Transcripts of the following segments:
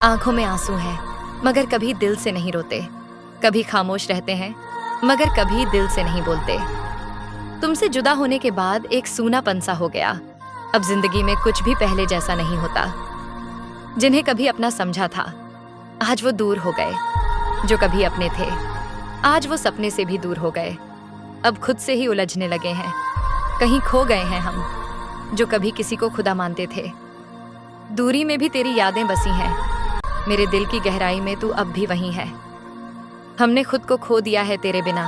आंखों में आंसू हैं, मगर कभी दिल से नहीं रोते। कभी खामोश रहते हैं, मगर कभी दिल से नहीं बोलते। तुमसे जुदा होने के बाद एक सूनापन सा हो गया। अब जिंदगी में कुछ भी पहले जैसा नहीं होता। जिन्हें कभी अपना समझा था, आज वो दूर हो गए। जो कभी अपने थे, आज वो सपने से भी दूर हो गए। अब खुद से ही उलझने लगे हैं। कहीं खो गए हैं हम, जो कभी किसी को खुदा मानते थे। दूरी में भी तेरी यादें बसी हैं, मेरे दिल की गहराई में तू अब भी वहीं है। हमने खुद को खो दिया है तेरे बिना,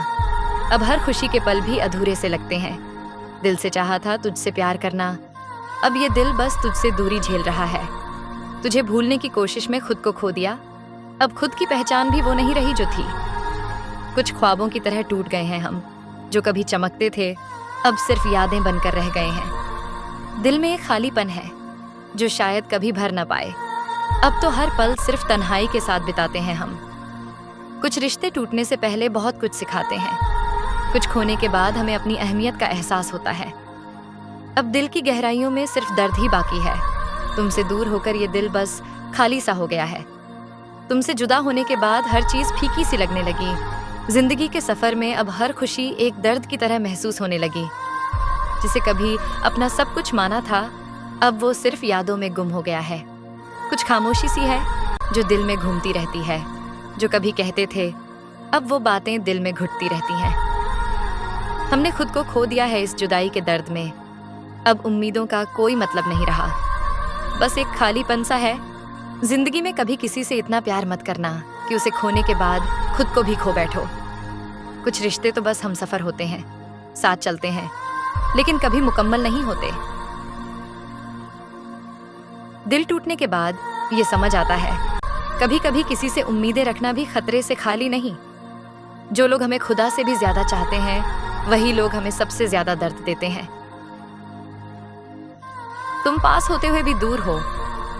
अब हर खुशी के पल भी अधूरे से लगते हैं। दिल से चाहा था तुझसे प्यार करना, अब ये दिल बस तुझसे दूरी झेल रहा है। तुझे भूलने की कोशिश में खुद को खो दिया, अब खुद की पहचान भी वो नहीं रही जो थी। कुछ ख्वाबों की तरह टूट गए हैं हम, जो कभी चमकते थे अब सिर्फ यादें बनकर रह गए हैं। दिल में एक खालीपन है जो शायद कभी भर न पाए। अब तो हर पल सिर्फ तन्हाई के साथ बिताते हैं हम। कुछ रिश्ते टूटने से पहले बहुत कुछ सिखाते हैं, कुछ खोने के बाद हमें अपनी अहमियत का एहसास होता है। अब दिल की गहराइयों में सिर्फ दर्द ही बाकी है। तुमसे दूर होकर ये दिल बस खाली सा हो गया है। तुमसे जुदा होने के बाद हर चीज फीकी सी लगने लगी। जिंदगी के सफर में अब हर खुशी एक दर्द की तरह महसूस होने लगी। जिसे कभी अपना सब कुछ माना था, अब वो सिर्फ यादों में गुम हो गया है। कुछ खामोशी सी है जो दिल में घूमती रहती है। जो कभी कहते थे, अब वो बातें दिल में घुटती रहती हैं। हमने खुद को खो दिया है इस जुदाई के दर्द में। अब उम्मीदों का कोई मतलब नहीं रहा, बस एक खालीपन सा है। जिंदगी में कभी किसी से इतना प्यार मत करना कि उसे खोने के बाद खुद को भी खो बैठो। कुछ रिश्ते तो बस हमसफर होते हैं, साथ चलते हैं, लेकिन कभी मुकम्मल नहीं होते। दिल टूटने के बाद ये समझ आता है, कभी कभी किसी से उम्मीदें रखना भी खतरे से खाली नहीं। जो लोग हमें खुदा से भी ज्यादा चाहते हैं, वही लोग हमें सबसे ज्यादा दर्द देते हैं। तुम पास होते हुए भी दूर हो,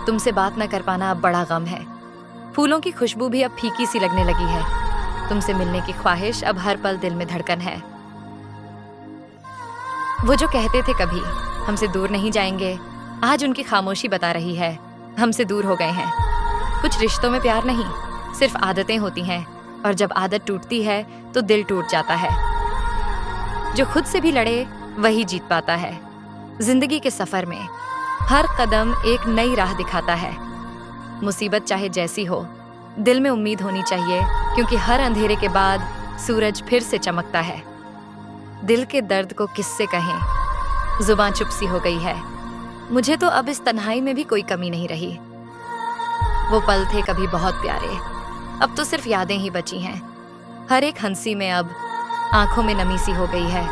तुमसे बात न कर पाना अब बड़ा गम है। फूलों की खुशबू भी अब फीकी सी लगने लगी है। तुमसे मिलने की ख्वाहिश अब हर पल दिल में धड़कन है। वो जो कहते थे कभी हमसे दूर नहीं जाएंगे, आज उनकी खामोशी बता रही है हमसे दूर हो गए हैं। कुछ रिश्तों में प्यार नहीं, सिर्फ आदतें होती हैं, और जब आदत टूटती है तो दिल टूट जाता है। जो खुद से भी लड़े वही जीत पाता है। जिंदगी के सफर में हर कदम एक नई राह दिखाता है। मुसीबत चाहे जैसी हो, दिल में उम्मीद होनी चाहिए, क्योंकि हर अंधेरे के बाद सूरज फिर से चमकता है। दिल के दर्द को किससे कहें, जुबान चुप सी हो गई है। मुझे तो अब इस तन्हाई में भी कोई कमी नहीं रही। वो पल थे कभी बहुत प्यारे, अब तो सिर्फ यादें ही बची हैं। हर एक हंसी में अब आंखों में नमी सी हो गई है।